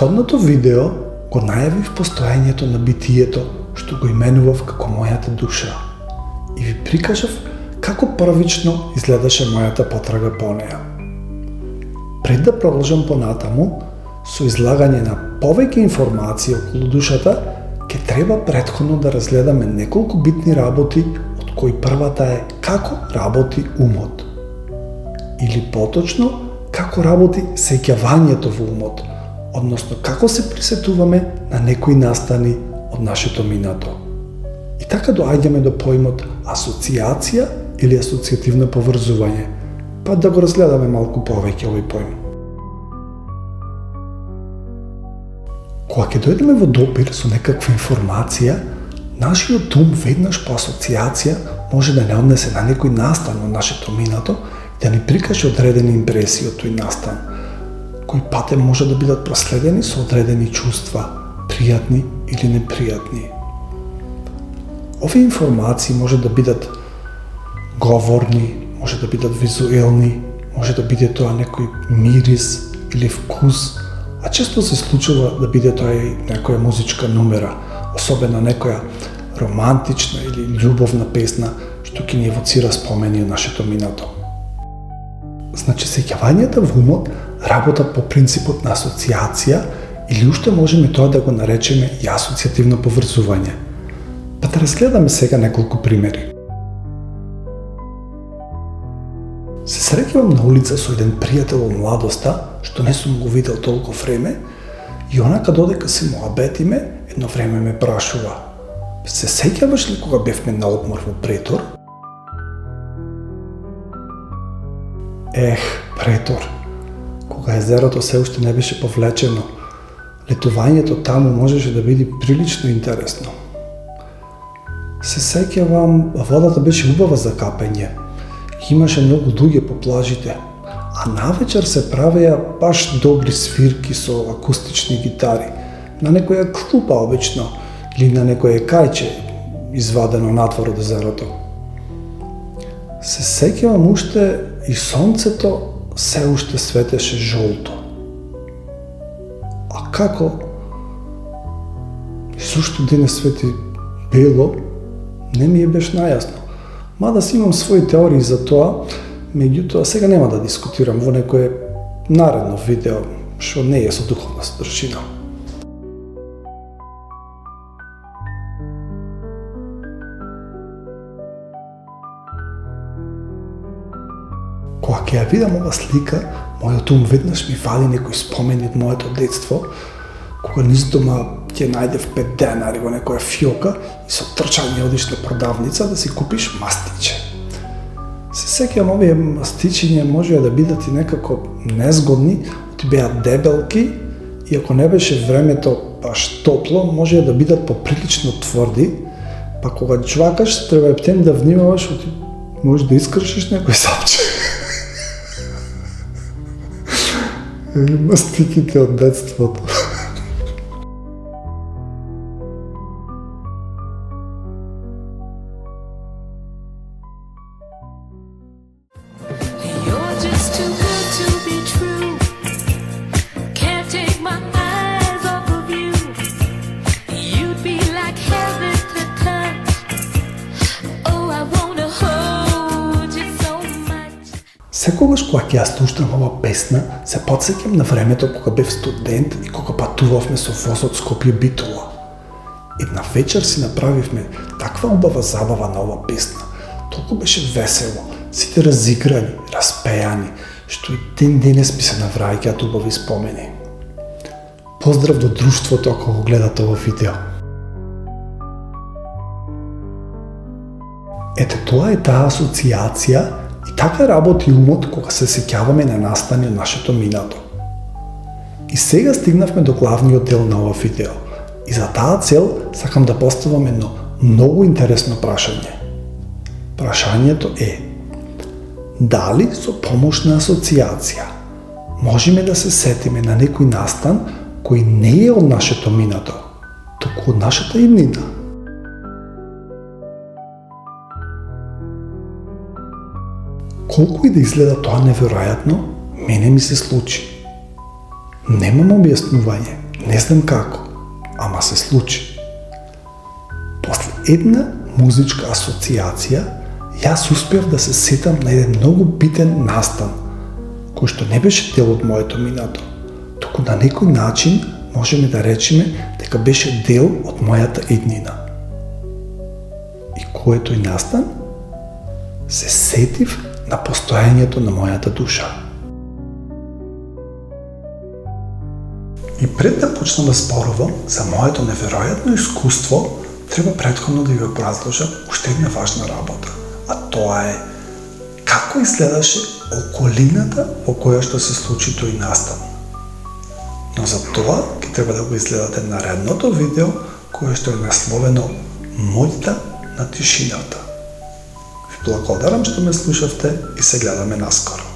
претходното видео го најавив постоењето на битието што го именував како мојата душа и ви прикажав како првично изгледаше мојата потрага по неа. Пред да продолжам понатаму, со излагање на повеќе информации околу душата, ќе треба претходно да разгледаме неколку битни работи, од кои првата е како работи умот. Или поточно, како работи сеќавањето во умот, односно како се присетуваме на некои настани од нашето минато. И така доаѓаме до поимот асоциација или асоциативно поврзување, па да го разгледаме малку повеќе овој поим. Кога ќе дојдеме во допир со некаква информација, нашиот ум веднаш по асоциација може да не однесе на некој настан од нашето минато и да ни прикаже одредени импресии од тој настан, кои патем може да бидат проследени со одредени чувства, пријатни или непријатни. Овие информации може да бидат говорни, може да бидат визуелни, може да биде тоа некој мирис или вкус, а често се случува да биде тоа и некоја музичка номера, особено некоја романтична или љубовна песна, што ќе ни евоцира спомени од нашето минато. Значи, сеќавањата во умот работат по принципот на асоциација или уште можеме тоа да го наречеме и асоциативно поврзување. Па да разгледаме сега неколку примери. Се среќавам на улица со еден пријател од младоста, што не сум го видел толку време, и онака додека се муабетиме, едно време ме прашува: се сеќаваш ли кога бевме на одмор во Претор? Претор. Кога езерото се уште не беше повлечено, летувањето таму можеше да биде прилично интересно. Се сеќавам, водата беше убава за капење. Имаше многу луѓе по плажите, а навечер се правеа баш добри свирки со акустични гитари, на некоја клупа обично, или на некоја кајче, извадено надвор од езерото. Се сеќавам уште и сонцето се уште светеше жолто. А како и зошто денес свети бело, не ми е беше најасно. Мада си имам своји теории за тоа, меѓутоа сега нема да дискутирам во некое наредно видео, што не е со духовна содржина. Кога ќе ја видам ова слика, мојот ум веднаш ми вади некои спомени од моето детство, кога низ дома ќе најдев 5 денари во некоја фиока и со трчање одиш на продавница да си купиш мастиче. Се сеќавам, овие мастичиња можеа да бидат и некако незгодни, оти беа дебелки и ако не беше времето баш топло, можеа да бидат поприлично тврди, па кога џвакаш треба ептен да внимаваш, оти можеш да искршиш некој сапче. Мастиките од детството. Секогаш кога ќе ја слушам ова песна, се потсеќам на времето кога бев студент и кога патувавме со возот Скопје-Битола. Една вечер си направивме таква убава забава на ова песна. Толку беше весело, сите разиграни, распејани, што и ден денес ми се навраќаат убави спомени. Поздрав до друштвото ако го гледате ова видео. Ете, тоа е таа асоциација и така работи умот кога се сеќаваме на настани од нашето минато. И сега стигнавме до главниот дел на ова видео. И за таа цел сакам да поставам едно многу интересно прашање. Прашањето е: дали со помош на асоциација можеме да се сетиме на некој настан кој не е од нашето минато, туку од нашата иднина? Колку и да изгледа тоа неверојатно, мене ми се случи. Немам објаснување, Не знам како, ама се случи. После една музичка асоциација, јас успев да се сетам на еден многу битен настан, кој што не беше дел од моето минато, туку на некој начин можеме да речеме дека беше дел од мојата иднина. И кој е тој настан? Се сетив на постојањето на мојата душа. И пред да почнам да спорувам за моето неверојатно искуство, треба претходно да ви образложам уште една важна работа, а тоа е како изгледаше околината во која што се случи тој настан. Но за тоа ќе треба да го изгледате наредното видео, кое што е насловено Моќта на тишината. Ви благодарам што ме слушавте и се гледаме наскоро.